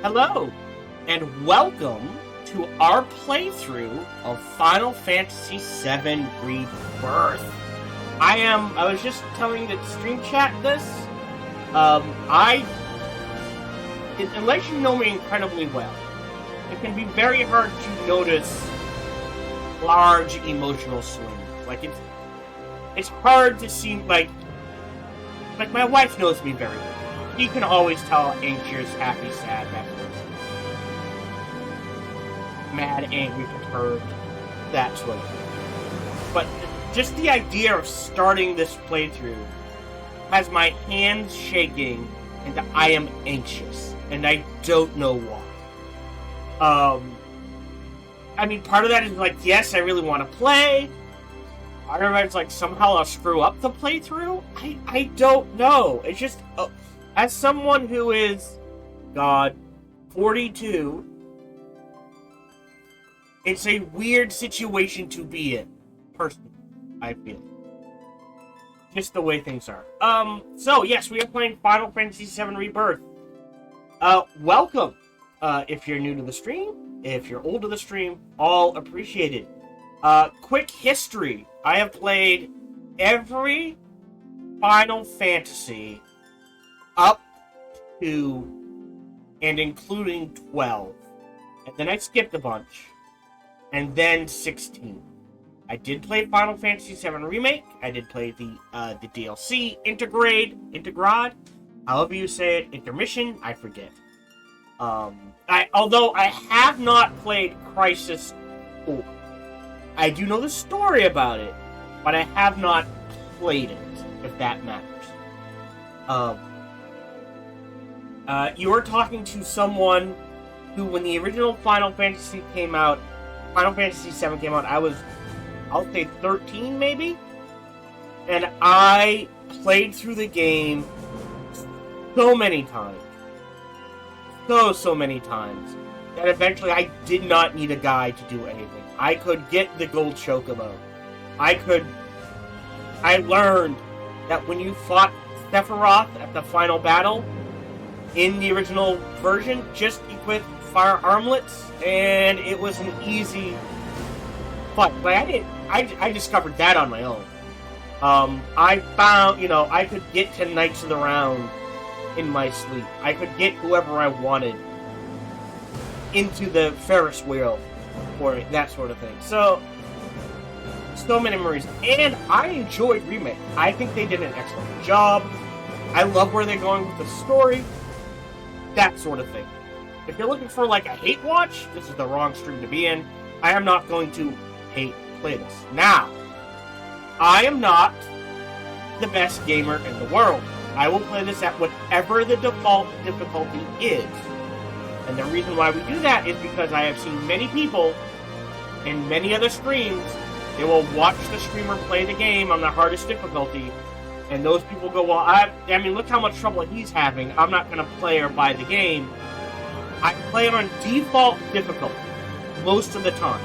Hello, and welcome to our playthrough of Final Fantasy VII Rebirth. I was just telling the stream chat this. Unless you know me incredibly well, it can be very hard to notice large emotional swings. Like, it's hard to see, like my wife knows me very well. She can always tell anxious, happy, sad, that sort of thing. Mad, angry, perturbed, that sort of thing. But just the idea of starting this playthrough has my hands shaking and I am anxious, and I don't know why. I mean, part of that is like, yes, I really want to play. Part of it's like, somehow I'll screw up the playthrough. I don't know. It's just, as someone who is, 42, it's a weird situation to be in, personally, I feel. Just the way things are. So, yes, we are playing Final Fantasy VII Rebirth. Welcome, if you're new to the stream, if you're old to the stream, all appreciated. Quick history. I have played every Final Fantasy up to and including 12. And then I skipped a bunch. And then 16. I did play Final Fantasy VII Remake. I did play the DLC, Integrad, however you say it, Intermission, I forget. Although I have not played Crisis 4. I do know the story about it, but I have not played it, if that matters. You are talking to someone who, when the original Final Fantasy VII came out, I'll say 13 maybe? And I played through the game so many times. So many times. That eventually I did not need a guide to do anything. I could get the gold chocobo. I learned that when you fought Sephiroth at the final battle, in the original version, just equip fire armlets, and it was an easy fight. But I discovered that on my own. I found, I could get to Knights of the Round in my sleep. I could get whoever I wanted into the Ferris wheel, or that sort of thing. So many memories. And I enjoyed Remake. I think they did an excellent job. I love where they're going with the story. That sort of thing. If you're looking for, like, a hate watch, this is the wrong stream to be in. I am not going to hate play this. Now, I am not the best gamer in the world. I will play this at whatever the default difficulty is. And the reason why we do that is because I have seen many people in many other streams, they will watch the streamer play the game on the hardest difficulty, and those people go, well, I mean, look how much trouble he's having. I'm not going to play or buy the game. I play it on default difficulty most of the time,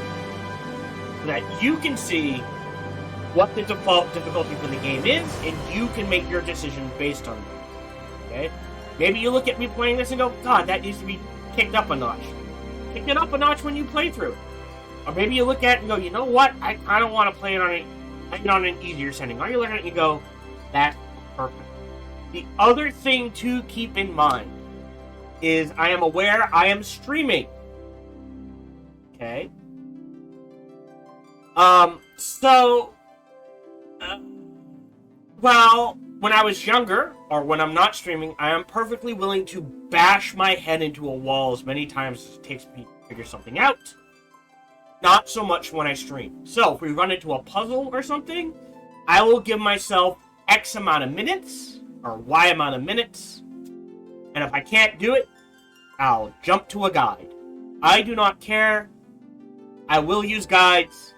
so that you can see what the default difficulty for the game is, and you can make your decision based on that. Okay? Maybe you look at me playing this and go, God, that needs to be kicked up a notch. Kick it up a notch when you play through it. Or maybe you look at it and go, you know what? I don't want to play it on an easier setting. Or you look at it and you go, that's perfect. The other thing to keep in mind is I am aware I am streaming. Okay? Well, when I was younger, or when I'm not streaming, I am perfectly willing to bash my head into a wall as many times as it takes me to figure something out. Not so much when I stream. So, if we run into a puzzle or something, I will give myself X amount of minutes, or Y amount of minutes, and if I can't do it, I'll jump to a guide. I do not care. I will use guides.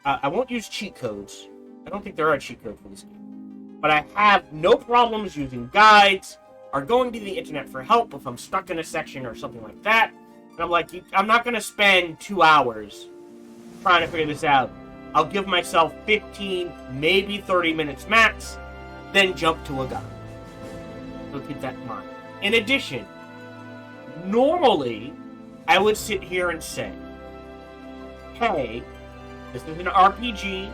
I won't use cheat codes. I don't think there are cheat codes for this game. But I have no problems using guides, or going to the internet for help if I'm stuck in a section or something like that. And I'm like, I'm not going to spend 2 hours trying to figure this out. I'll give myself 15, maybe 30 minutes max, then jump to a guide. So keep that in mind. In addition, normally, I would sit here and say, hey, this is an RPG.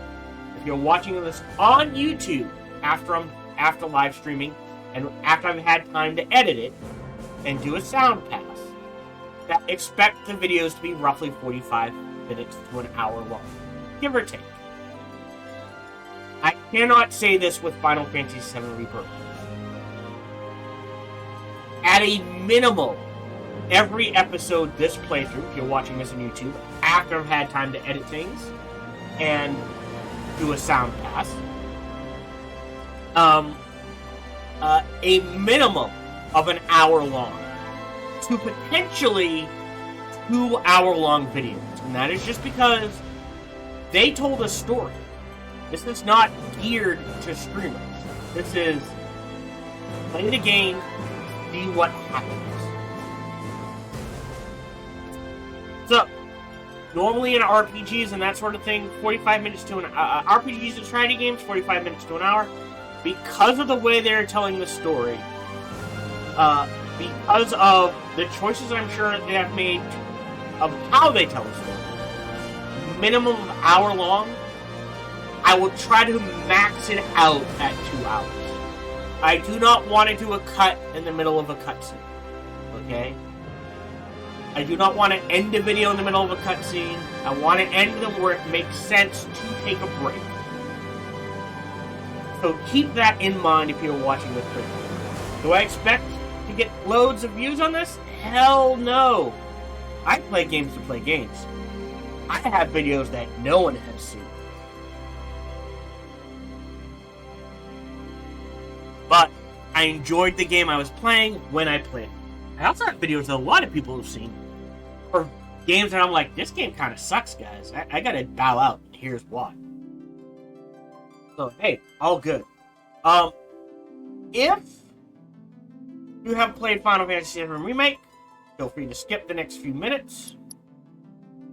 If you're watching this on YouTube after live streaming and after I've had time to edit it and do a sound pass, that expect the videos to be roughly 45 minutes to an hour long, give or take. I cannot say this with Final Fantasy VII Rebirth. At a minimum, every episode this playthrough, if you're watching this on YouTube, after I've had time to edit things and do a sound pass, a minimum of an hour long to potentially 2-hour-long videos. And that is just because they told a story. This is not geared to streamers. This is play the game, see what happens. So, normally in RPGs and that sort of thing, 45 minutes to an RPGs and strategy games, 45 minutes to an hour. Because of the way they're telling the story, because of the choices I'm sure they have made of how they tell the story, minimum of hour long, I will try to max it out at 2 hours. I do not want to do a cut in the middle of a cutscene. Okay? I do not want to end a video in the middle of a cutscene. I want to end them where it makes sense to take a break. So keep that in mind if you're watching this video. Do I expect to get loads of views on this? Hell no! I play games to play games. I have videos that no one has seen. But I enjoyed the game I was playing when I played it. I also have videos that a lot of people have seen. Or games that I'm like, this game kind of sucks, guys. I gotta bow out, and here's why. So, hey, all good. If you have played Final Fantasy VII Remake, feel free to skip the next few minutes.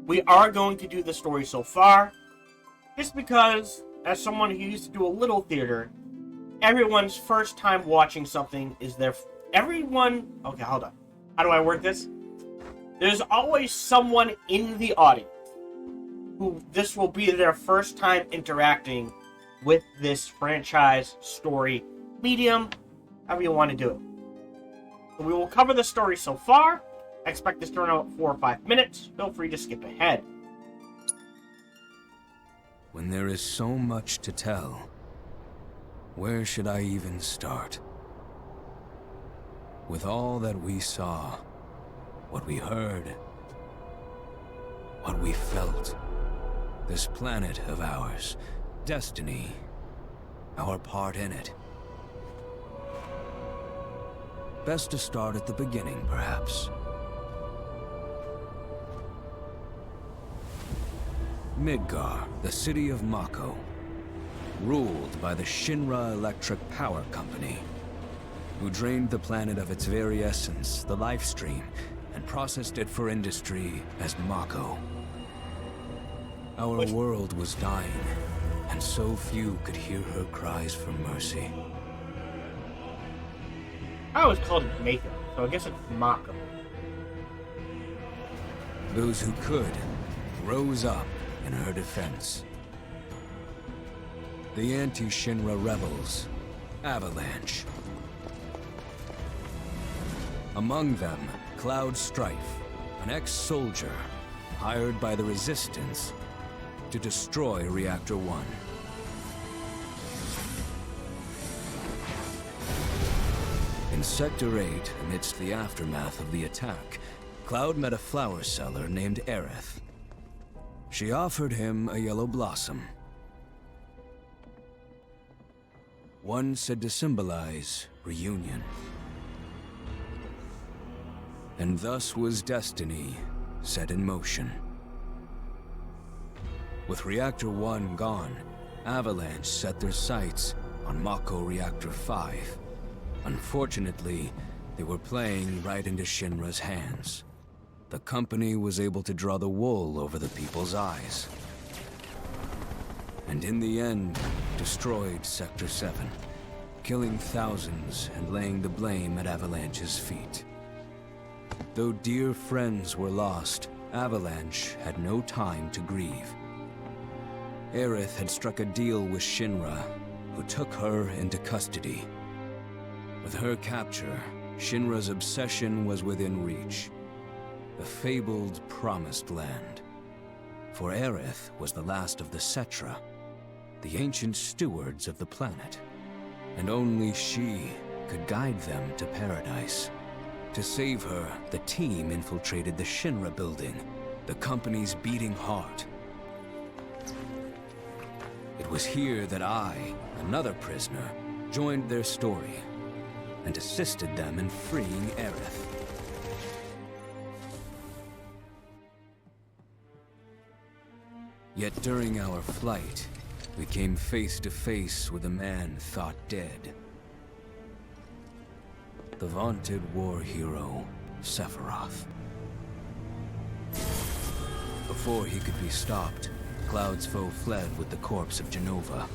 We are going to do the story so far, just because, as someone who used to do a little theater, everyone's first time watching something is their... Okay, hold on. How do I word this? There's always someone in the audience who this will be their first time interacting with this franchise, story, medium, however you want to do it. So we will cover the story so far. I expect this to run out 4 or 5 minutes. Feel free to skip ahead. When there is so much to tell, where should I even start? With all that we saw, what we heard, what we felt, this planet of ours, destiny, our part in it. Best to start at the beginning, perhaps. Midgar, the city of Mako, ruled by the Shinra Electric Power Company, who drained the planet of its very essence, the life stream, and processed it for industry as Mako. Our world was dying, and so few could hear her cries for mercy. I always called it Mako, so I guess it's Mako. Those who could rose up in her defense. The anti-Shinra rebels, Avalanche. Among them, Cloud Strife, an ex-soldier hired by the Resistance to destroy Reactor 1. In Sector 8, amidst the aftermath of the attack, Cloud met a flower seller named Aerith. She offered him a yellow blossom, one said to symbolize reunion. And thus was destiny set in motion. With Reactor 1 gone, Avalanche set their sights on Mako Reactor 5. Unfortunately, they were playing right into Shinra's hands. The company was able to draw the wool over the people's eyes. And in the end, destroyed Sector 7, killing thousands and laying the blame at Avalanche's feet. Though dear friends were lost, Avalanche had no time to grieve. Aerith had struck a deal with Shinra, who took her into custody. With her capture, Shinra's obsession was within reach. The fabled Promised Land. For Aerith was the last of the Cetra, the ancient stewards of the planet. And only she could guide them to paradise. To save her, the team infiltrated the Shinra building, the company's beating heart. It was here that I, another prisoner, joined their story and assisted them in freeing Aerith. Yet during our flight, we came face to face with a man thought dead. The vaunted war hero, Sephiroth. Before he could be stopped, Cloud's foe fled with the corpse of Genova,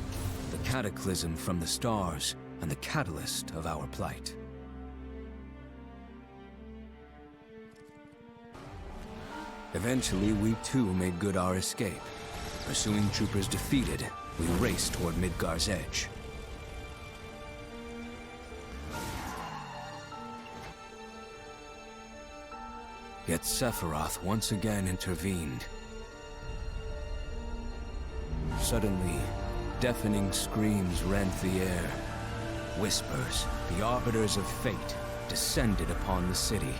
the cataclysm from the stars and the catalyst of our plight. Eventually, we too made good our escape. Pursuing troopers defeated, we raced toward Midgar's edge. Yet Sephiroth once again intervened. Suddenly, deafening screams rent the air. Whispers, the arbiters of fate, descended upon the city.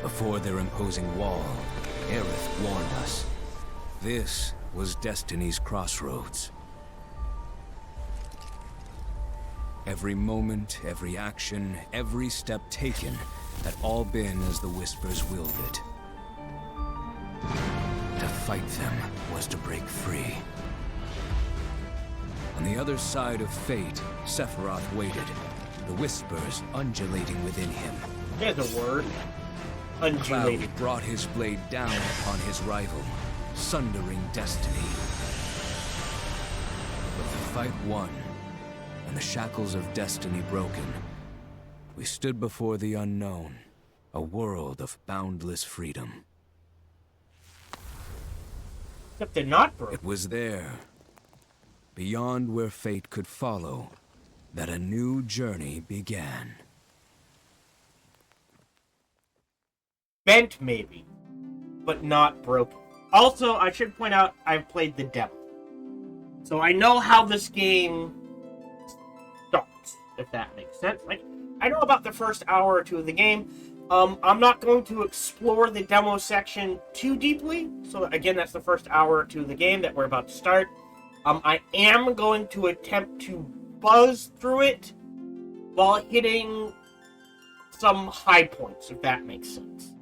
Before their imposing wall, Aerith warned us. This was Destiny's crossroads. Every moment, every action, every step taken had all been as the Whispers willed it. To fight them was to break free. On the other side of fate, Sephiroth waited, the Whispers undulating within him. There's a word. Undulating. Cloud brought his blade down upon his rival, sundering destiny. But the fight won, and the shackles of destiny broken, we stood before the unknown, a world of boundless freedom. Except they're not broken. It was there, beyond where fate could follow, that a new journey began. Bent, maybe, but not broken. Also, I should point out, I've played the demo. So I know how this game starts, if that makes sense. Like, I know about the first hour or two of the game. I'm not going to explore the demo section too deeply. So again, that's the first hour or two of the game that we're about to start. I am going to attempt to buzz through it while hitting some high points, if that makes sense.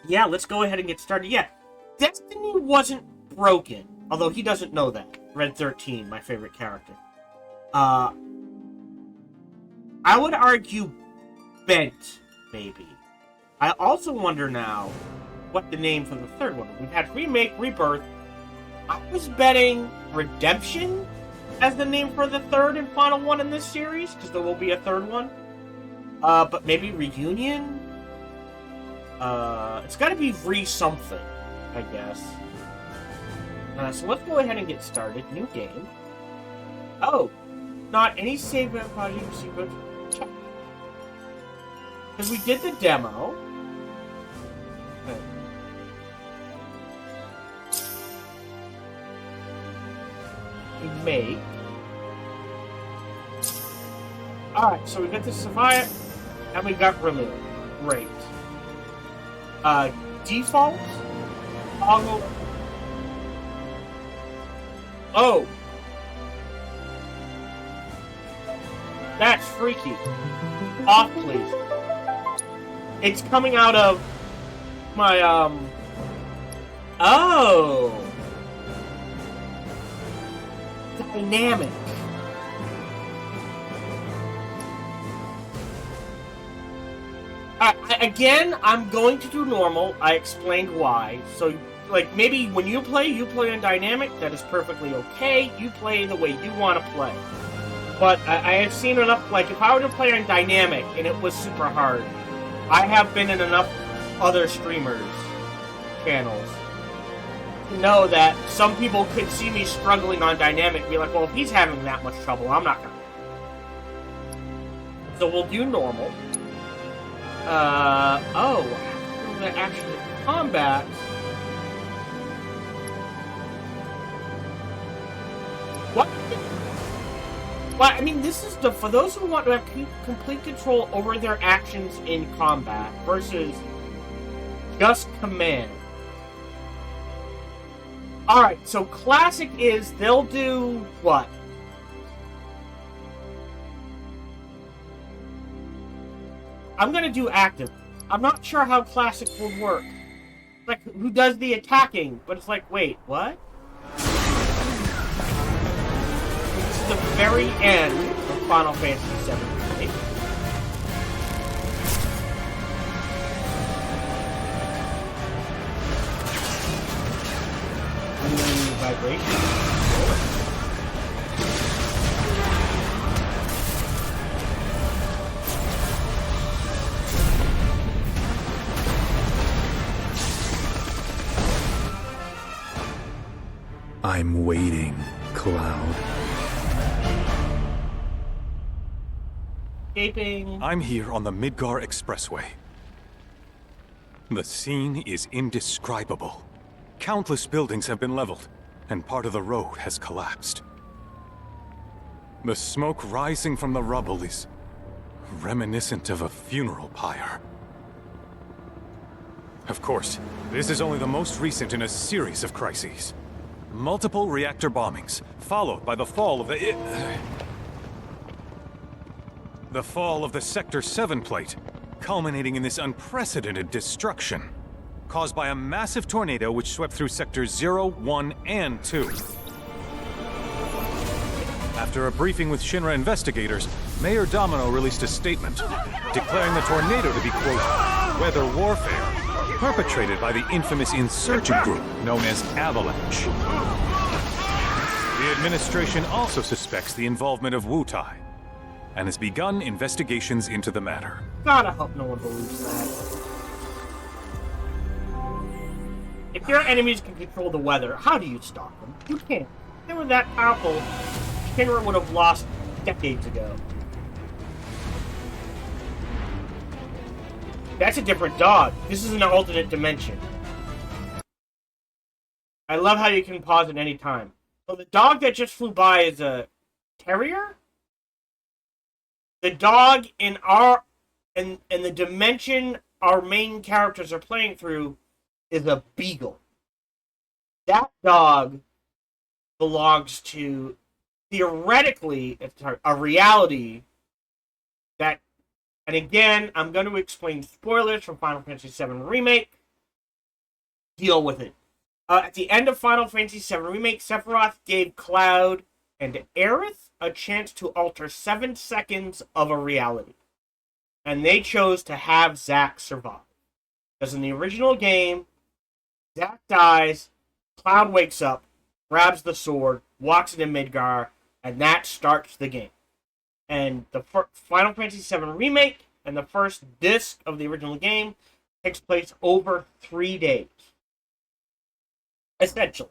Yeah, let's go ahead and get started. Yeah, Destiny wasn't broken, although he doesn't know that. Red 13, my favorite character. I would argue bent, maybe. I also wonder now what the name for the third one. We've had Remake, Rebirth. I was betting Redemption as the name for the third and final one in this series, because there will be a third one. But maybe Reunion? It's gotta be re-something, I guess. So let's go ahead and get started. New game. Oh! Not any save value secret. Because we did the demo. Okay. Remake. Alright, so we got the Survive, and we got Remake. Great. Default? Toggle. Oh! That's freaky. Off, please. It's coming out of my, Oh! Dynamic. Again, I'm going to do normal. I explained why. So, like, maybe when you play on dynamic, that is perfectly okay. You play the way you want to play. But I have seen enough, like, if I were to play on dynamic and it was super hard, I have been in enough other streamers' channels to know that some people could see me struggling on dynamic and be like, well, if he's having that much trouble, I'm not gonna. So we'll do normal. The action combat. What? Well, I mean, this is for those who want to have complete control over their actions in combat versus just command. Alright, so classic is they'll do what? I'm gonna do active. I'm not sure how classic will work. Like, who does the attacking? But it's like, wait, what? This is the very end of Final Fantasy VII Remake. Vibration. I'm waiting, Cloud. Escaping. I'm here on the Midgar Expressway. The scene is indescribable. Countless buildings have been leveled, and part of the road has collapsed. The smoke rising from the rubble is reminiscent of a funeral pyre. Of course, this is only the most recent in a series of crises. Multiple reactor bombings, followed by the fall of the Sector 7 plate, culminating in this unprecedented destruction, caused by a massive tornado which swept through Sectors 0, 1, and 2. After a briefing with Shinra investigators, Mayor Domino released a statement, declaring the tornado to be, quote, weather warfare, perpetrated by the infamous insurgent group known as Avalanche. The administration also suspects the involvement of Wutai, and has begun investigations into the matter. God, I hope no one believes that. If your enemies can control the weather, how do you stop them? You can't. If they were that powerful, Shinra would have lost decades ago. That's a different dog. This is an alternate dimension. I love how you can pause at any time. So the dog that just flew by is a terrier? The dog in the dimension our main characters are playing through is a beagle. That dog belongs to, theoretically, a reality that, and again, I'm going to explain spoilers from Final Fantasy VII Remake. Deal with it. At the end of Final Fantasy VII Remake, Sephiroth gave Cloud and Aerith a chance to alter 7 seconds of a reality. And they chose to have Zack survive. Because in the original game, Zack dies, Cloud wakes up, grabs the sword, walks into Midgar, and that starts the game. And the Final Fantasy VII Remake and the first disc of the original game takes place over 3 days. Essentially.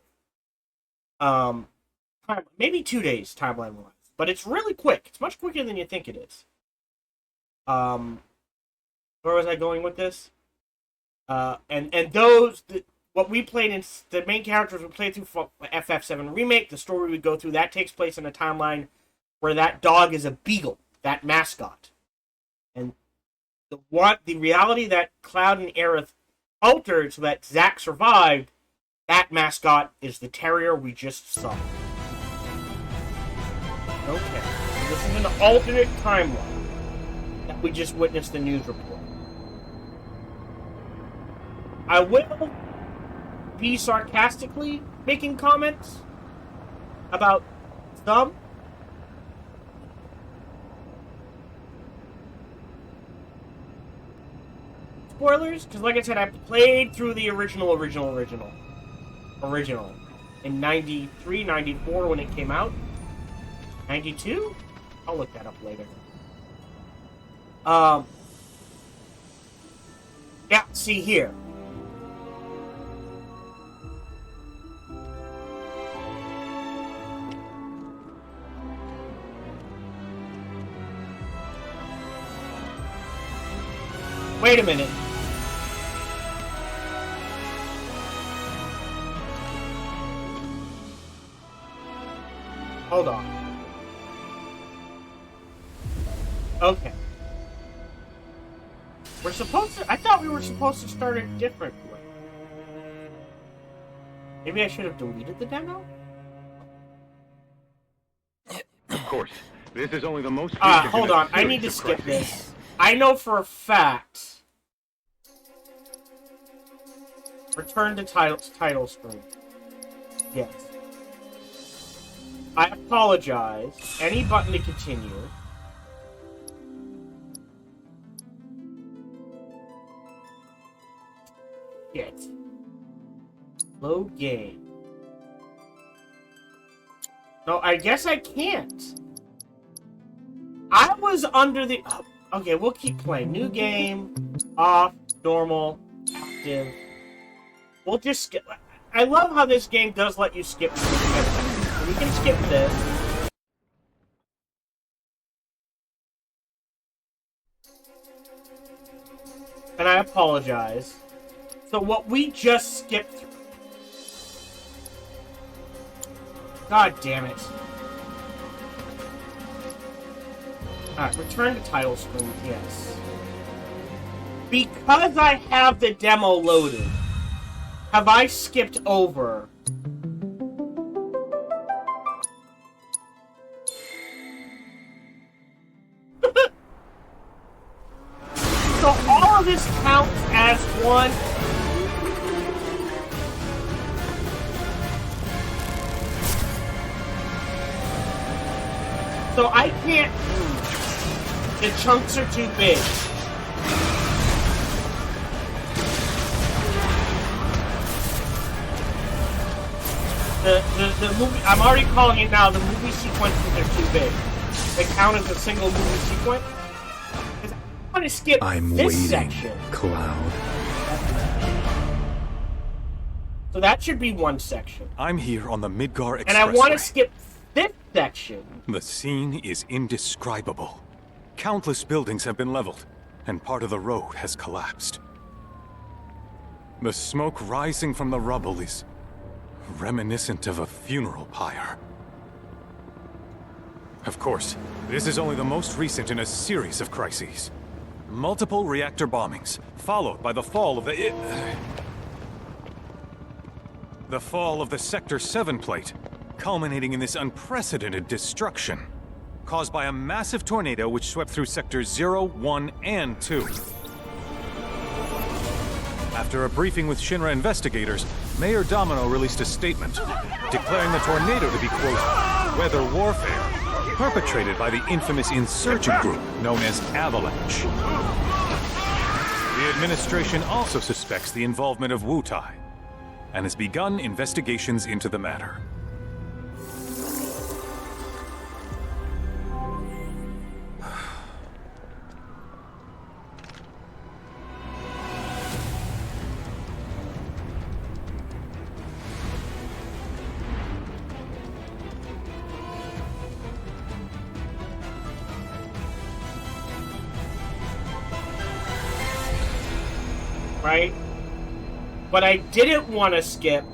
Maybe 2 days, timeline-wise. But it's really quick. It's much quicker than you think it is. Where was I going with this? What we played in, the main characters we played through for FF7 Remake, the story we go through, that takes place in a timeline where that dog is a beagle, that mascot. And the reality that Cloud and Aerith altered so that Zack survived, that mascot is the terrier we just saw. Okay. So this is an alternate timeline that we just witnessed the news report. I will be sarcastically making comments about some. Spoilers, because like I said, I played through the original. original. In 93, 94 when it came out. 92? I'll look that up later. Yeah, see here. Wait a minute. Hold on. Okay. We're supposed to... I thought we were supposed to start it differently. Maybe I should have deleted the demo? Of course, this is only the most... hold on. I need to skip this. I know for a fact... Return to title screen. Yes. I apologize. Any button to continue. Shit. Load game. No, I guess I can't. I was under the... Okay, we'll keep playing. New game. Off. Normal. Active. We'll just skip... I love how this game does let you skip. We can skip this. And I apologize. So what we just skipped through... God damn it. Alright, return to title screen, yes. Because I have the demo loaded, have I skipped over... So all of this counts as one. So I can't move. The chunks are too big. The movie, I'm already calling it now, the movie sequences are too big. They count as a single movie sequence. I want to skip this section. Cloud. So that should be one section. I'm here on the Midgar Expressway. And I want to skip this section. The scene is indescribable. Countless buildings have been leveled, and part of the road has collapsed. The smoke rising from the rubble is reminiscent of a funeral pyre. Of course, this is only the most recent in a series of crises. Multiple reactor bombings, followed by the fall of the Sector 7 plate, culminating in this unprecedented destruction, caused by a massive tornado which swept through Sectors 0, 1, and 2. After a briefing with Shinra investigators, Mayor Domino released a statement, declaring the tornado to be, quote, weather warfare, perpetrated by the infamous insurgent group known as Avalanche. The administration also suspects the involvement of Wutai, and has begun investigations into the matter. Right? But I didn't want to skip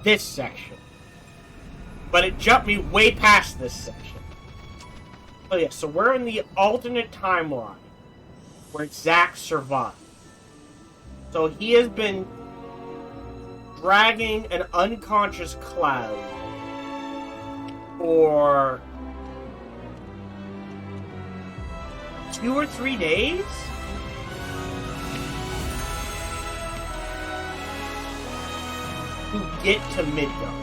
this section. But it jumped me way past this section. Oh yeah, so we're in the alternate timeline where Zack survived. So he has been dragging an unconscious Cloud for 2 or 3 days? to get to Midgard.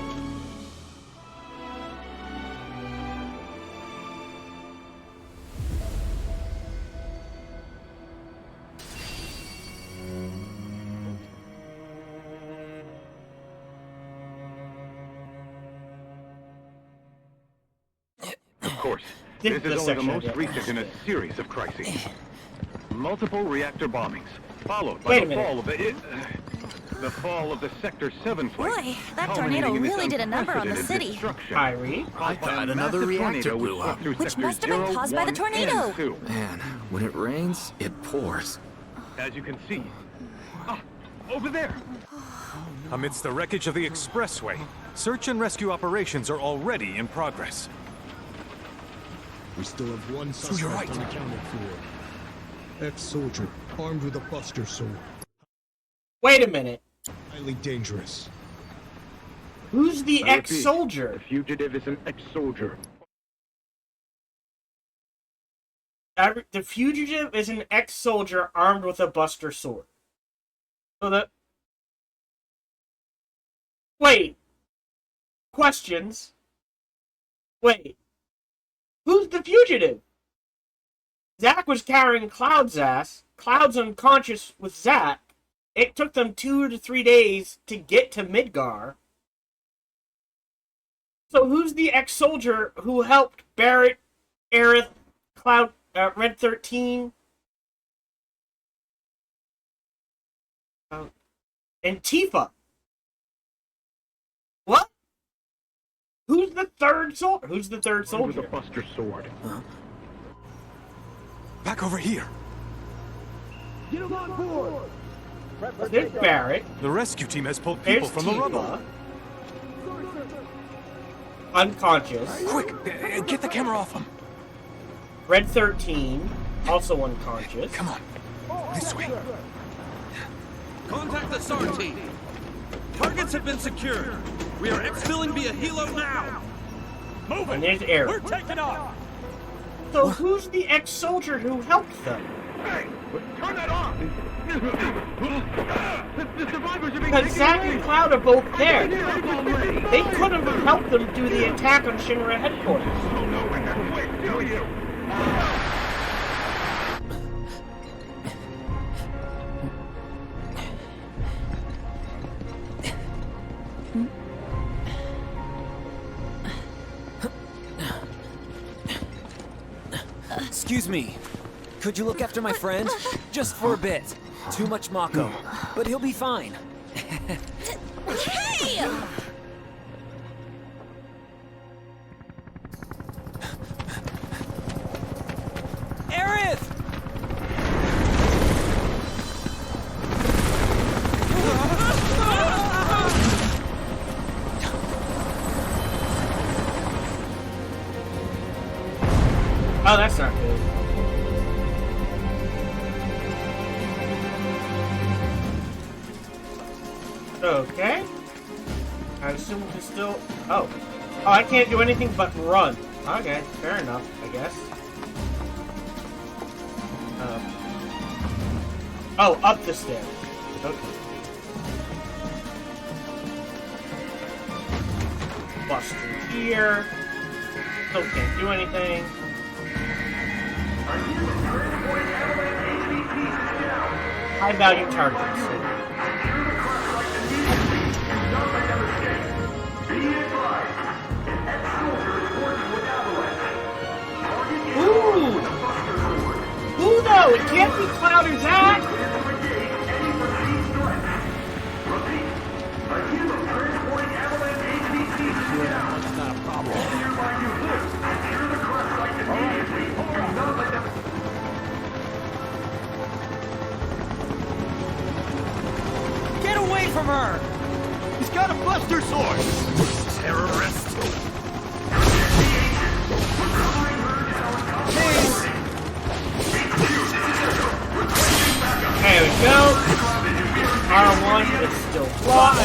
Of course, this is only the most recent in a series of crises. Multiple reactor bombings, followed by the fall of the Sector 7 flight. Boy, that tornado really did a number on the city. Kyrie? I thought another reactor blew up. Which must have been caused by the tornado. Man, when it rains, it pours. As you can see. Ah, over there! Amidst the wreckage of the expressway, search and rescue operations are already in progress. We still have one suspect unaccounted for. Ex-soldier, armed with a buster sword. Wait a minute. Highly dangerous. Who's the ex-soldier? The fugitive is an ex-soldier. The fugitive is an ex-soldier armed with a buster sword. So that... Wait. Questions. Wait. Who's the fugitive? Zack was carrying Cloud's ass. Cloud's unconscious with Zack. It took them 2 to 3 days to get to Midgar. So who's the ex-soldier who helped Barrett, Aerith, Cloud, Red 13, and Tifa? What? Who's the third soldier? Who's the third soldier? With a buster sword. Huh? Back over here. Get him on board! There's Barrett. The rescue team has pulled people There's from the Tifa. rubble. Unconscious. Quick, get the camera off him. Red 13, also unconscious. Come on, this way. Contact the SAR team. Targets have been secured. We are exfilling via helo now. And there's Aerith. We're taking off. So who's the ex-soldier who helped them? Hey! Turn that off! The survivors are being Because Zack and Cloud are both there. They could have helped them do the attack on Shinra headquarters. Oh no, wait, do you? Excuse me. Could you look after my friend? Just for a bit. Too much Mako. But he'll be fine. Hey! Aerith! Oh, that's not good. Okay. I assume we can still... Oh. Oh, I can't do anything but run. Okay, fair enough, I guess. Oh, up the stairs. Okay. Buster here. Still can't do anything. High value targets. Ooh! Ooh, though! It can't be Cloud and Zack! That's not a problem. Get away from her! He's got a buster sword! Terrorist! There we go. R1 is still fly.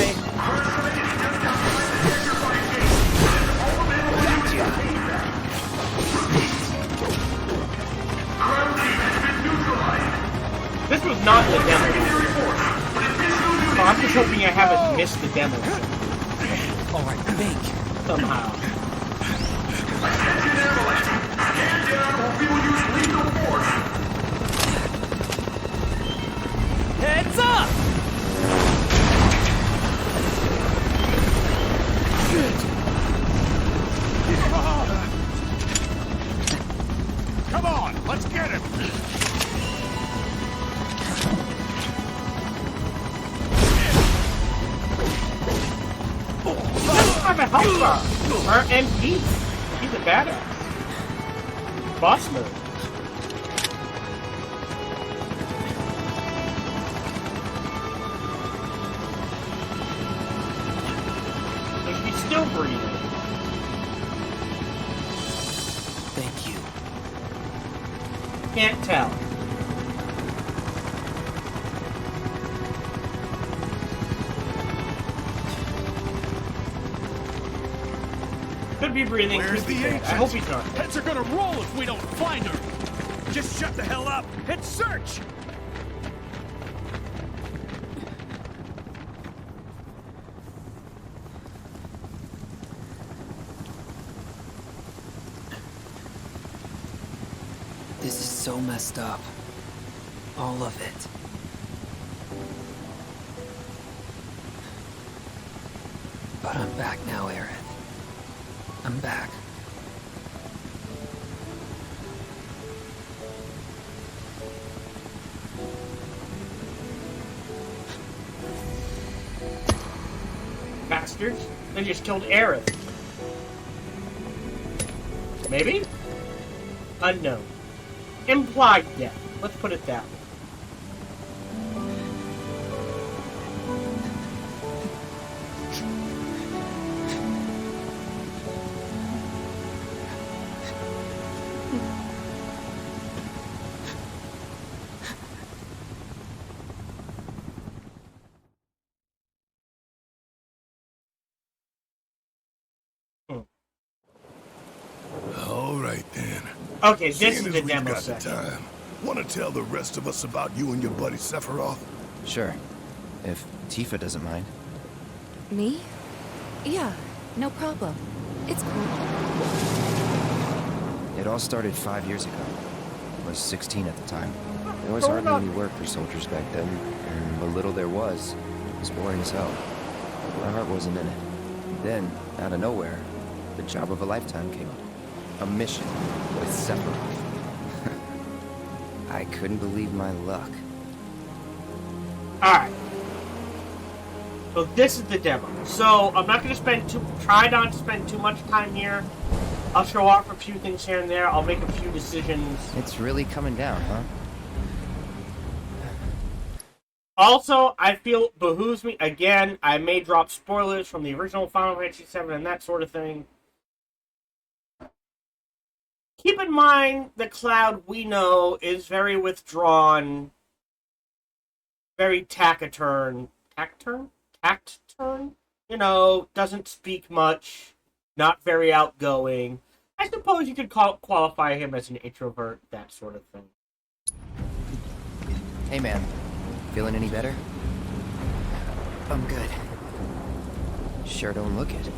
This was not the demo. I'm just hoping I haven't missed the demo Alright, think. somehow. Stand down or we will use lethal force. Heads up! Come on, let's get him. Let's have a help bar. Our MP. He's a badass. Boss mode. So she's still breathing. Thank you. Can't tell. Could be breathing. Where's Could be the dead. agent? I hope he's not. Heads are gonna roll if we don't find her. Just shut the hell up and search. This is so messed up. All of it. But I'm back now, Aerith. I'm back. Bastards. They just killed Aerith. Maybe? Unknown. Implied death. Let's put it that way. All right then. Okay, this Seeing is as the we've demo got the section. time, want to tell the rest of us about you and your buddy Sephiroth? Sure. If Tifa doesn't mind. Me? Yeah, no problem. It's cool. It all started 5 years ago. I was 16 at the time. There was hardly any work for soldiers back then, and the little there was boring as hell. My heart wasn't in it. Then, out of nowhere, the job of a lifetime came up. A mission with Sephiroth. I couldn't believe my luck. Alright. So this is the demo. So I'm not going to try not to spend too much time here. I'll show off a few things here and there. I'll make a few decisions. It's really coming down, huh? Also, I feel it behooves me, again, I may drop spoilers from the original Final Fantasy VII and that sort of thing. Keep in mind, the Cloud we know is very withdrawn, very taciturn. Taciturn? Taciturn? You know, doesn't speak much, not very outgoing. I suppose you could qualify him as an introvert, that sort of thing. Hey man, feeling any better? I'm good. Sure don't look it.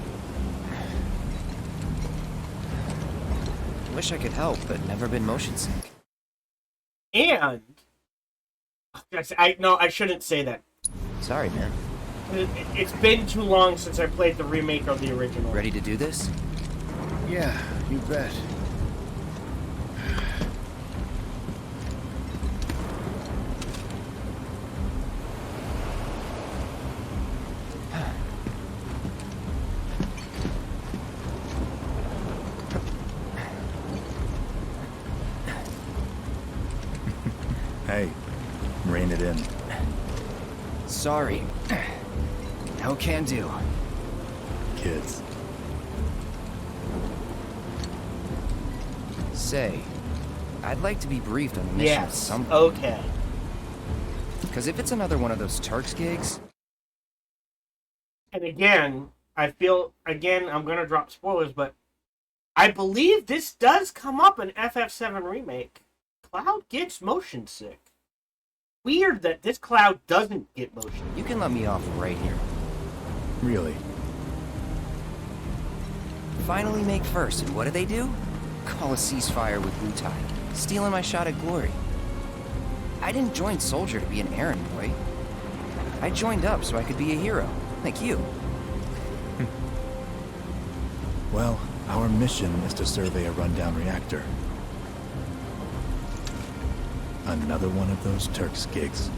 Wish I could help, but never been motion sick. And I shouldn't say that. Sorry, man. It's been too long since I played the remake of the original. Ready to do this? Yeah, you bet. Hey, rein it in. Sorry. No can do. Kids. Say, I'd like to be briefed on the mission at some point. Okay. Because if it's another one of those Turks gigs... And again, I feel, again, I'm going to drop spoilers, but I believe this does come up in FF7 Remake. Cloud gets motion sick. Weird that this cloud doesn't get motion. You can let me off right here. Really? Finally make first, and what do they do? Call a ceasefire with Wutai, stealing my shot at glory. I didn't join Soldier to be an errand boy. I joined up so I could be a hero, like you. Well, our mission is to survey a rundown reactor. Another one of those Turks gigs.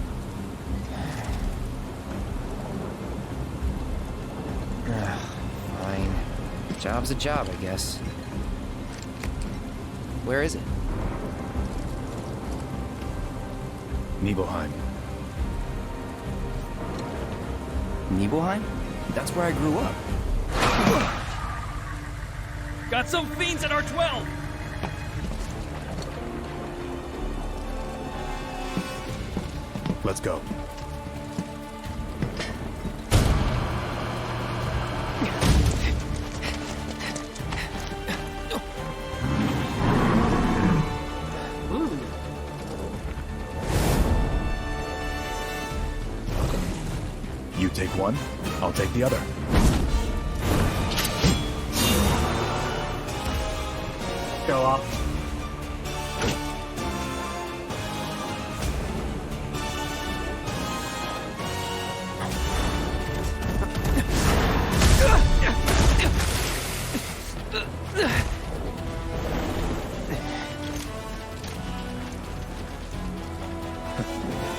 Fine. Job's a job, I guess. Where is it? Nibelheim. Nibelheim? That's where I grew up. Got some fiends at R12! Let's go. You take one, I'll take the other. Go off.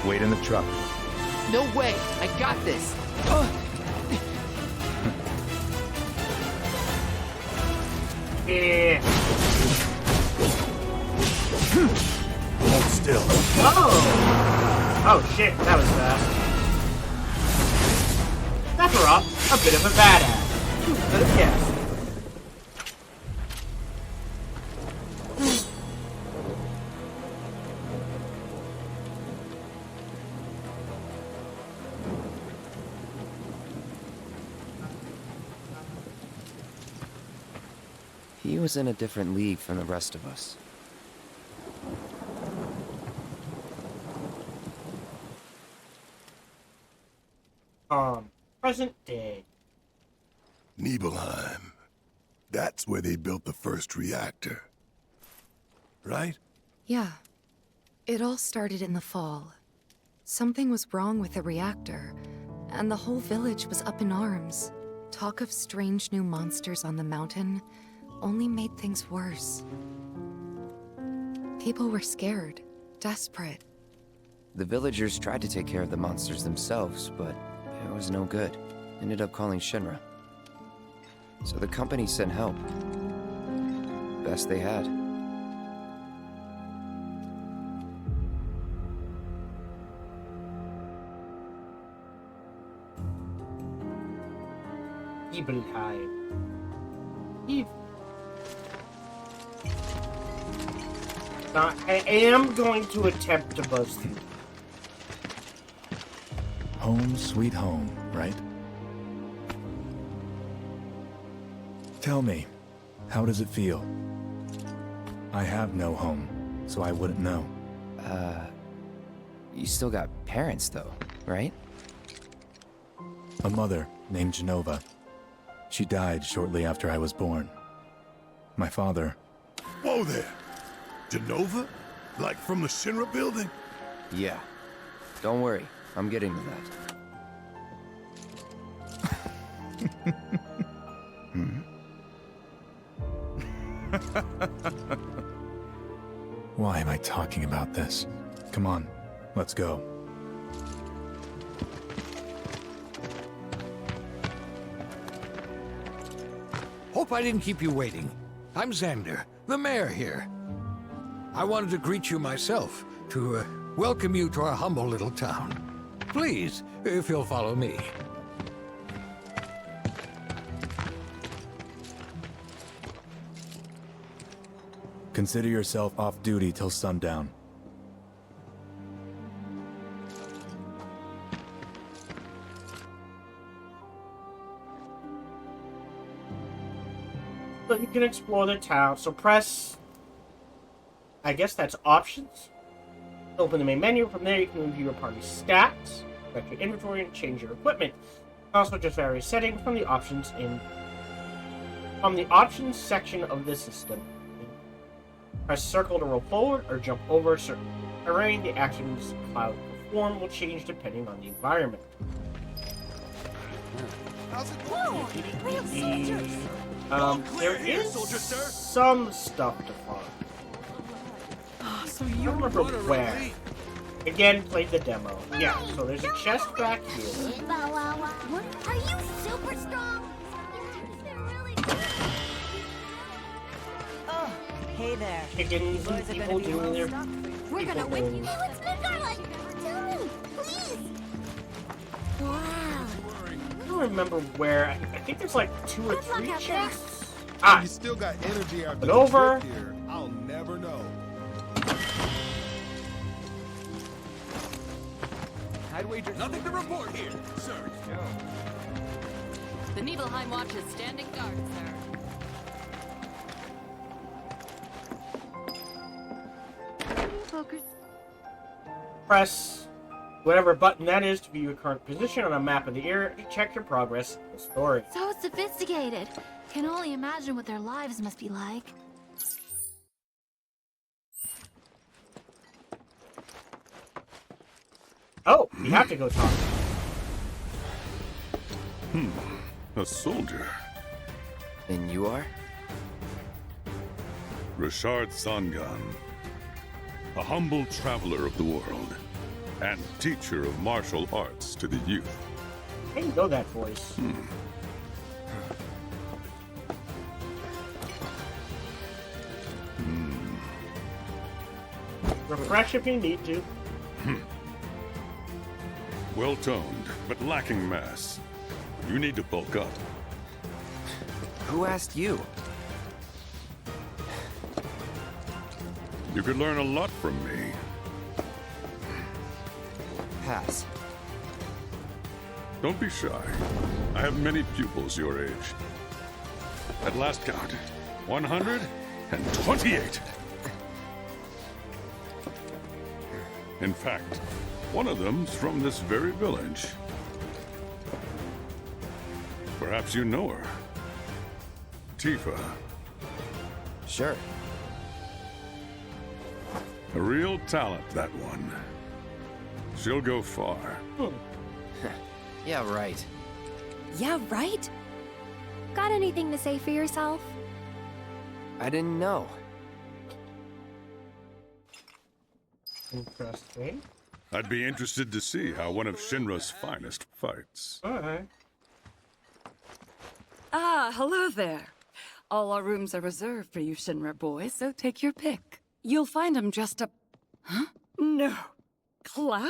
Wait in the truck. No way! I got this! Yeah. Hold still. Oh! Oh shit, that was Sephiroth, a bit of a badass. Who could have guessed? He was in a different league from the rest of us. Present day. Nibelheim. That's where they built the first reactor. Right? Yeah. It all started in the fall. Something was wrong with the reactor, and the whole village was up in arms. Talk of strange new monsters on the mountain only made things worse. People were scared, desperate. The villagers tried to take care of the monsters themselves, but it was no good. Ended up calling Shinra. So the company sent help. Best they had. Nibelheim. Now, I am going to attempt to buzz through. Home sweet home, right? Tell me, how does it feel? I have no home, so I wouldn't know. You still got parents though, right? A mother named Genova. She died shortly after I was born. My father... Whoa there! Genova? Like from the Shinra building? Yeah. Don't worry, I'm getting to that. Why am I talking about this? Come on, let's go. Hope I didn't keep you waiting. I'm Xander, the mayor here. I wanted to greet you myself, to welcome you to our humble little town. Please, if you'll follow me. Consider yourself off duty till sundown. So you can explore the town. So press... I guess that's options? Open the main menu. From there, you can review your party's stats, check your inventory, and change your equipment. Also, just various settings from the options section of the system. Press circle to roll forward or jump over a certain terrain. The actions Cloud perform will change depending on the environment. How's it going? Real soldiers. There is some stuff to find. So I you don't remember where. Again, played the demo. Yeah, so there's a chest back here. What? Are you super strong? Oh, hey there. Chickens and people doing their... We're gonna win you. Hey, what's good, Garlic? Tell me, please. Wow. I don't remember where. I think there's like 2 or 3 chests. You still got energy after but over. the trip here. I'll never know. I'd wager nothing to report here, sir. The Nibelheim Watch is standing guard, sir. Press whatever button that is to view your current position on a map of the area to check your progress in the story. So sophisticated. Can only imagine what their lives must be like. Oh, you have to go talk. A soldier. And you are? Richard Sangan. A humble traveler of the world. And teacher of martial arts to the youth. I didn't know that voice. Refresh if you need to. Well-toned, but lacking mass. You need to bulk up. Who asked you? You could learn a lot from me. Pass. Don't be shy. I have many pupils your age. At last count, 128. In fact, one of them's from this very village. Perhaps you know her. Tifa. Sure. A real talent, that one. She'll go far. Yeah, right. Yeah, right? Got anything to say for yourself? I didn't know. Interesting. I'd be interested to see how one of Shinra's finest fights. Alright. Ah, hello there. All our rooms are reserved for you Shinra boys, so take your pick. You'll find them just up... Huh? No. Cloud?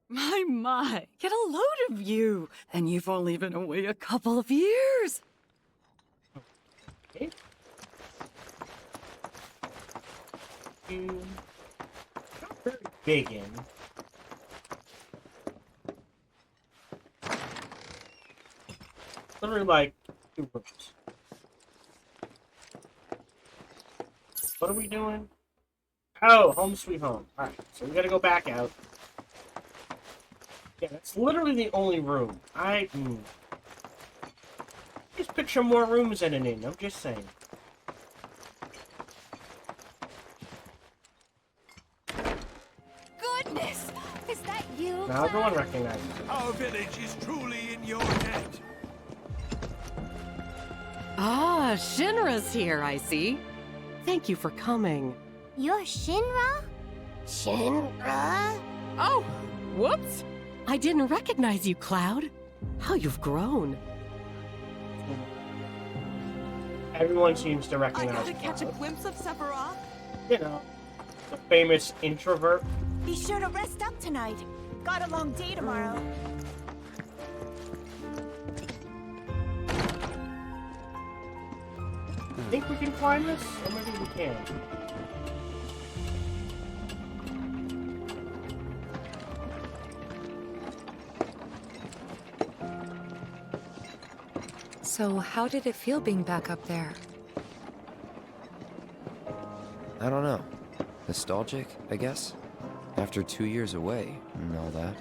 My. Get a load of you. And you've only been away a couple of years. Okay. Not very big in. Literally like 2 rooms. What are we doing? Oh, home sweet home. Alright, so we gotta go back out. Yeah, that's literally the only room. Just picture more rooms in an inn, I'm just saying. Goodness! Is that you? Now everyone recognizes it. Our village is truly in your debt. Ah, Shinra's here, I see. Thank you for coming. You're Shinra? Shinra? Oh, whoops. I didn't recognize you, Cloud. How you've grown. Everyone seems to I recognize gotta catch a Cloud. glimpse of Sephiroth. You know, the famous introvert. Be sure to rest up tonight. Got a long day tomorrow. Think we can climb this? Or maybe we can. So how did it feel being back up there? I don't know. Nostalgic, I guess? After 2 years away and all that.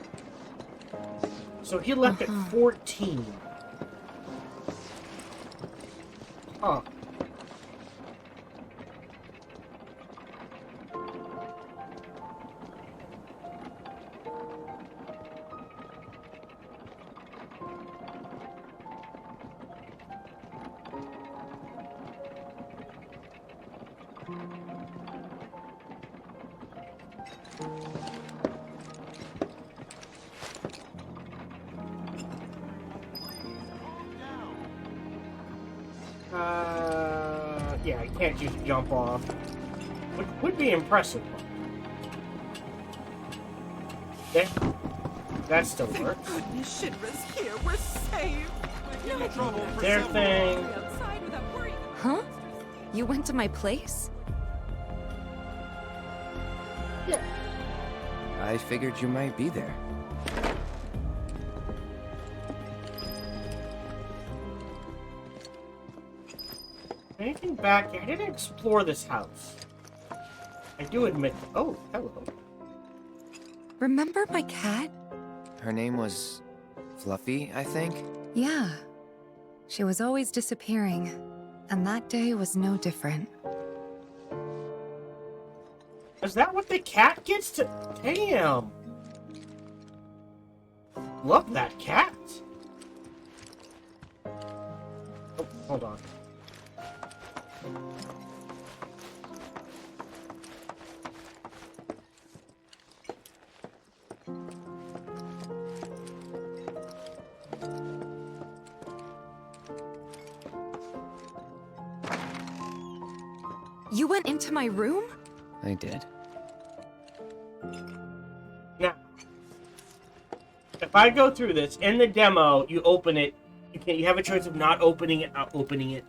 So he left at 14. Huh. Yeah, I can't just jump off. Which would be impressive. There. That still works. Goodness, Shinra's here. We're saved. No trouble for Their thing. outside without worrying. Huh? You went to my place? Yeah. I figured you might be there. Anything back here? I didn't explore this house. I do admit. Oh, hello. Remember my cat? Her name was Fluffy, I think? Yeah. She was always disappearing, and that day was no different. Is that what the cat gets to? Damn. Love that cat. Oh, hold on. You went into my room? I did. Now, if I go through this, in the demo, you open it, you have a choice of not opening it, not opening it.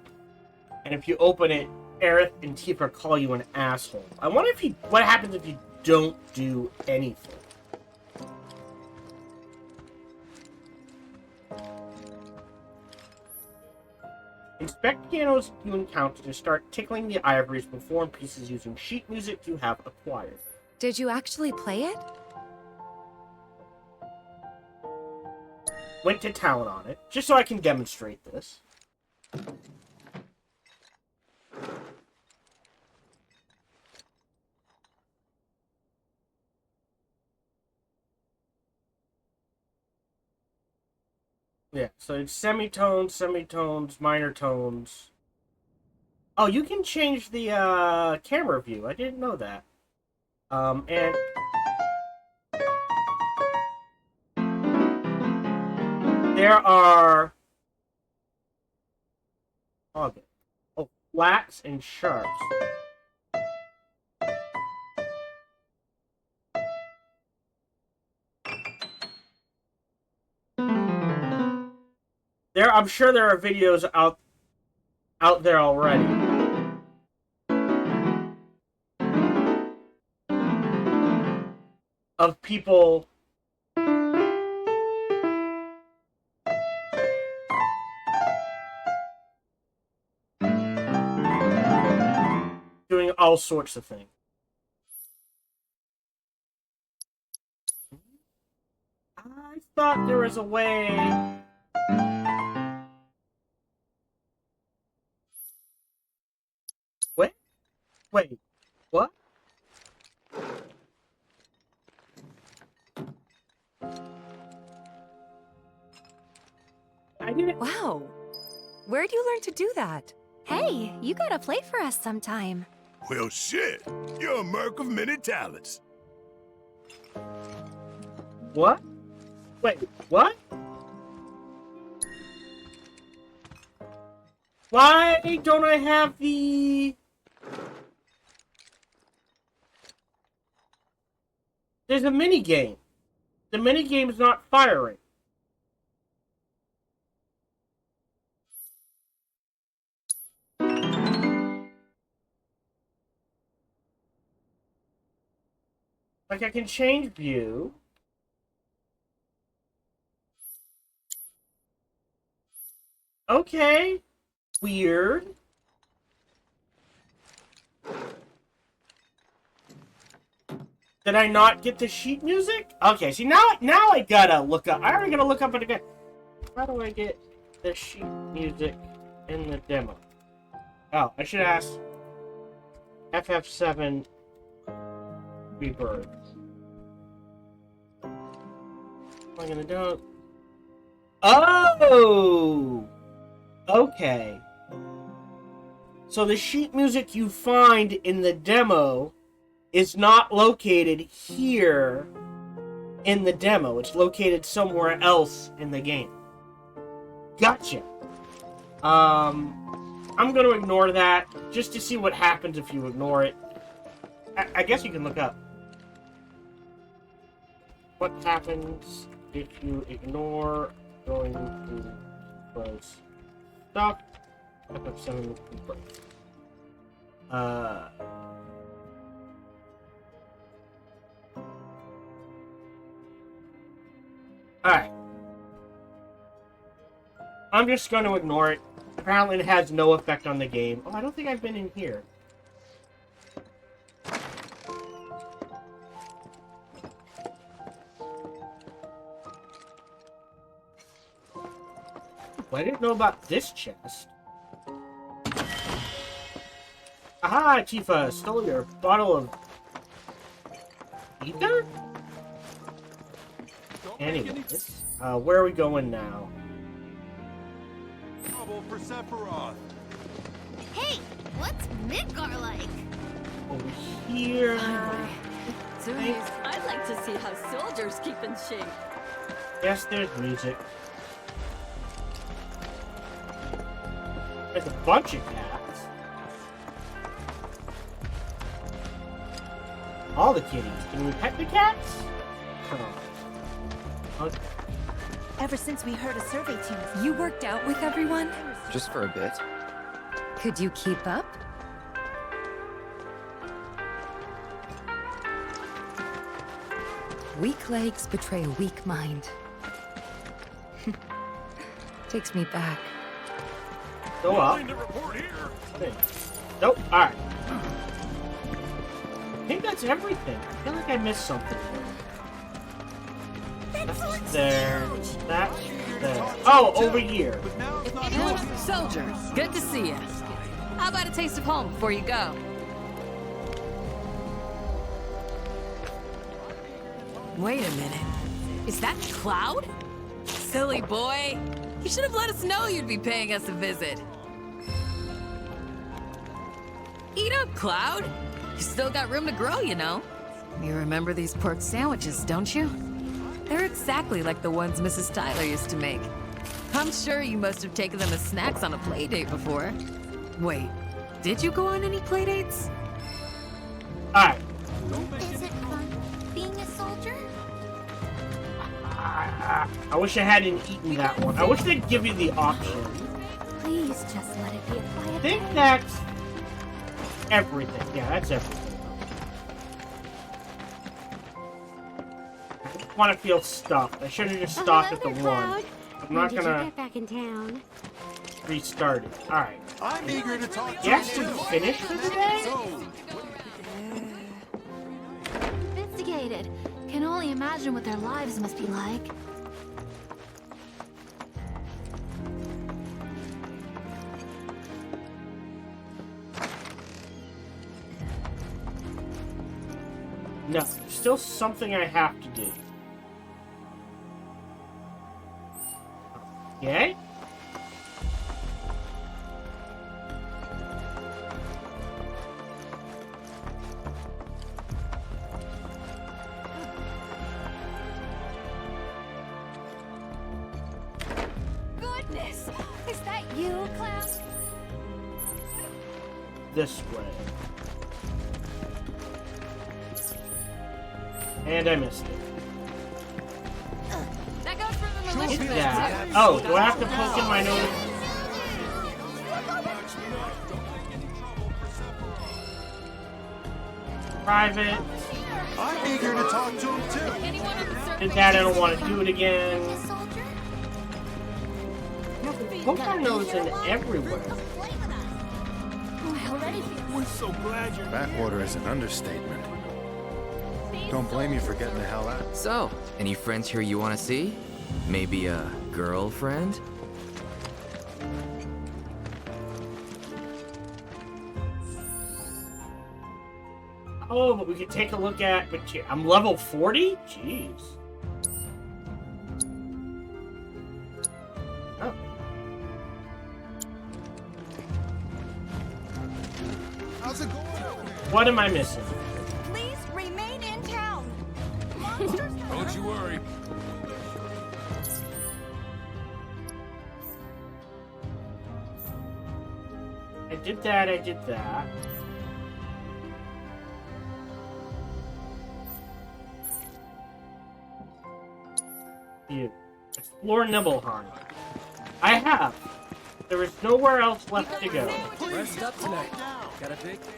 And if you open it, Aerith and Tifa call you an asshole. I wonder what happens if you don't do anything. Inspect pianos you encounter to start tickling the ivories before in pieces using sheet music you have acquired. Did you actually play it? Went to town on it, just so I can demonstrate this. Yeah, so it's semitones, semitones, minor tones. Oh, you can change the camera view. I didn't know that. And there are flats and sharps. I'm sure there are videos out there already. Of people doing all sorts of things. I thought there was a way. Wait, what? I didn't. Wow. Where'd you learn to do that? Hey, you gotta play for us sometime. Well, shit. You're a merc of many talents. What? Wait, what? Why don't I have the... There's a minigame. The minigame's not firing. Like, I can change view. Okay. Weird. Did I not get the sheet music? Okay, see now I gotta look up. I already gotta look up it again. How do I get the sheet music in the demo? Oh, I should ask FF7 Rebirth. What am I gonna do? Oh! Okay. So the sheet music you find in the demo is not located here in the demo. It's located somewhere else in the game. Gotcha. I'm going to ignore that just to see what happens if you ignore it. I guess you can look up. What happens if you ignore going to close stuff? FF7 Rebirth. Alright. I'm just going to ignore it. Apparently it has no effect on the game. Oh, I don't think I've been in here. Well, I didn't know about this chest. Aha, Tifa! Stole your bottle of ether? Anyways, where are we going now? Trouble for Sephiroth. Hey, what's Midgar like? Over here. I'd like to see how soldiers keep in shape. Yes, there's music. There's a bunch of cats. All the kitties. Can we pet the cats? Oh. Okay. Ever since we heard a survey team. You worked out with everyone? Just for a bit. Could you keep up? Weak legs betray a weak mind. Takes me back. Go up. Nope. Alright. I think that's everything. I feel like I missed something. That's there. That's there. Oh, over here. Soldier, good to see you. How about a taste of home before you go? Wait a minute. Is that Cloud? Silly boy. You should have let us know you'd be paying us a visit. Eat up, Cloud. You still got room to grow, you know. You remember these pork sandwiches, don't you? They're exactly like the ones Mrs. Tyler used to make. I'm sure you must have taken them as snacks on a play date before. Wait, did you go on any play dates? Alright. Is it fun being a soldier? I wish I hadn't eaten that one. I wish they'd give you the option. Please just let it be a quiet I think that's everything. Yeah, that's everything. I just want to feel stuffed. I should have just stopped at the one. I'm not gonna get back in town? restart it. Alright. I'm eager to talk to Yes, you. we finished for the day? Investigated. Can only imagine what their lives must be like. No, there's still something I have to do. Okay? Goodness! Is that you, Cloud? This way. And I missed it. That goes for the militia Hit base, that. too. Oh, do I have to poke in my nose? Private. I'm eager to talk to him too. Did that, I don't want to do it again. Poke my nose in everywhere. We're so glad you're Backwater is an understatement. Don't blame you for getting the hell out. So, any friends here you want to see? Maybe a girlfriend? Oh, but we could take a look at... I'm level 40? Jeez. Oh. How's it going? What am I missing? Please remain in town. Monsters. Don't you worry. I did that, I did that. You explore Nibelheim. I have. There is nowhere else left to go. Rest up tonight. Got a big day.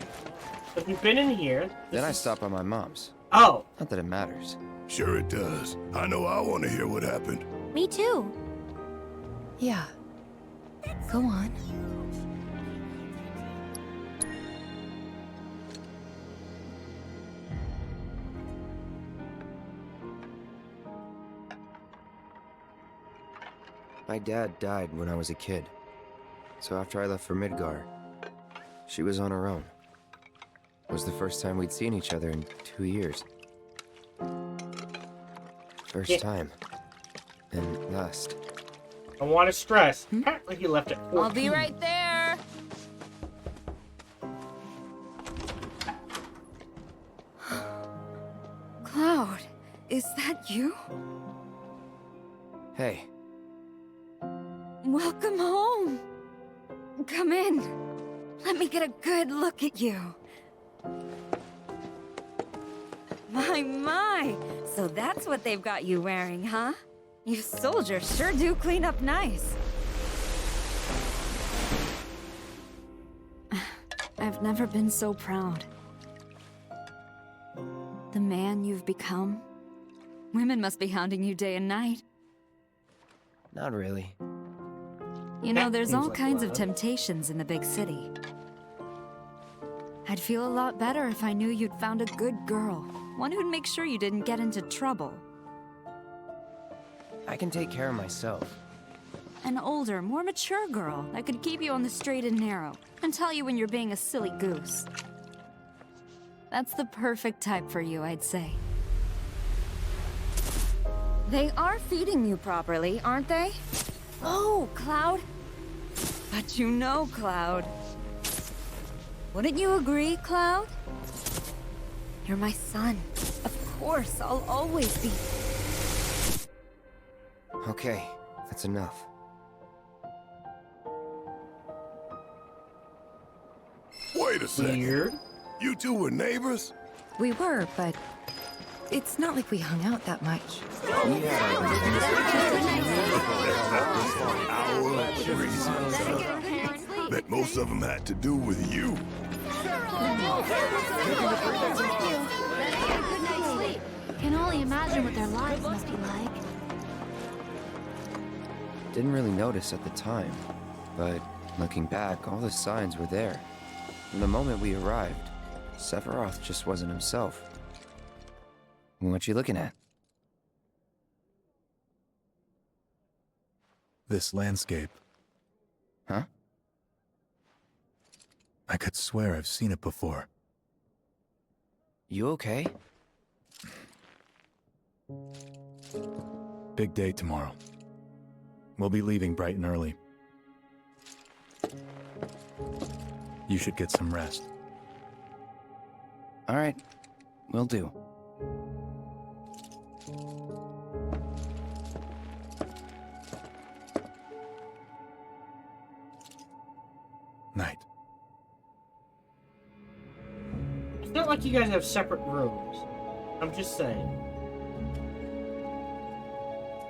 But we've been in here. Then I stop by my mom's. Oh. Not that it matters. Sure it does. I know I want to hear what happened. Me too. Yeah. Go on. My dad died when I was a kid. So after I left for Midgar, she was on her own. It was the first time we'd seen each other in 2 years. First time. And last. I want to stress. Apparently he left at 14. I'll be right there. Cloud, is that you? Hey. Welcome home. Come in. Let me get a good look at you. My. So that's what they've got you wearing, huh? You soldiers sure do clean up nice. I've never been so proud. The man you've become. Women must be hounding you day and night. Not really. You know, there's all kinds of temptations in the big city. I'd feel a lot better if I knew you'd found a good girl. One who'd make sure you didn't get into trouble. I can take care of myself. An older, more mature girl that could keep you on the straight and narrow and tell you when you're being a silly goose. That's the perfect type for you, I'd say. They are feeding you properly, aren't they? Oh, Cloud. But you know, Cloud. Wouldn't you agree, Cloud? You're my son. Of course, I'll always be. Okay, that's enough. Wait a second. Weird. You two were neighbors? We were, but it's not like we hung out that much. Bet most of them had to do with you. Can only imagine what their lives must be like. Didn't really notice at the time, but looking back, all the signs were there. From the moment we arrived, Sephiroth just wasn't himself. What you looking at? This landscape. Huh? I could swear I've seen it before. You okay? Big day tomorrow. We'll be leaving bright and early. You should get some rest. All right, will do. Night. It's not like you guys have separate rooms. I'm just saying.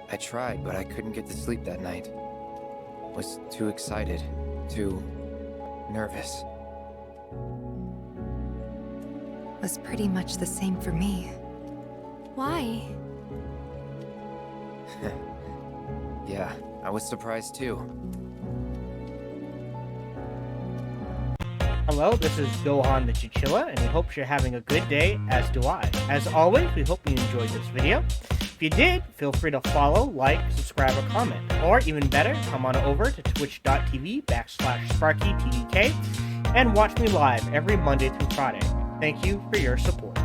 I tried, but I couldn't get to sleep that night. Was too excited, too nervous. Was pretty much the same for me. Why? Yeah, I was surprised too. Hello, this is Gohan the Chinchilla, and we hope you're having a good day, as do I. As always, we hope you enjoyed this video. If you did, feel free to follow, like, subscribe, or comment. Or even better, come on over to twitch.tv/SparkyTDK and watch me live every Monday through Friday. Thank you for your support.